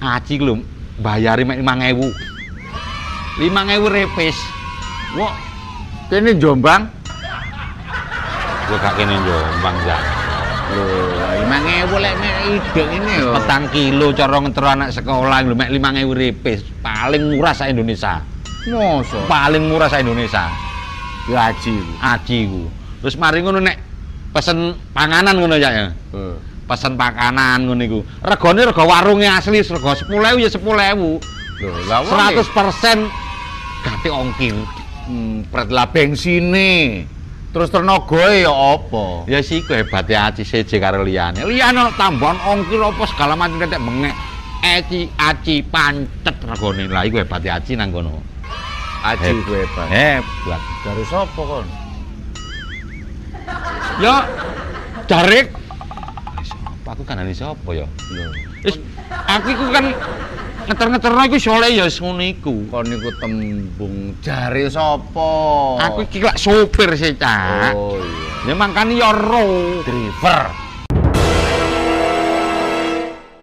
Aci ku lho bayari mek 5.000. 5.000 repis. Wah, kene Jombang. Gua gak kene Jombang jan. Lho, 5.000 lek mek ide ngene yo. 4 kilo cara ngetero anak sekolah lho mek 5.000 repis. Paling murah sa Indonesia. Mosok Paling murah sa Indonesia. ya Aji. Aci ku. Terus mari ngono nek pesen panganan ngono ya. Pesen makanan ngono iku. Regane rega warunge asli rega 10.000 ya 10.000. Lho, lah 100% gati ongkir. Pret lah bensine. Terus tenaga ya apa? Ya sih iku hebate Aci seje karo liyane. Liyane ono tambahan ongkir apa segala macam tetek bengek. Aci pancet regane. Lah iku hebate Aci nang kono. Aji ku hebat. Hebat. Dari sapa kon? Ya Darik. Aku kan ani sapa ya? Lho, Wis aku iku kan ngeter-ngeterno iku soleh ya ngono iku. kon niku tembung jare sapa? Aku iki lak sopir sih, Cak. Oh iya. Ya mangkane ya ro. Driver.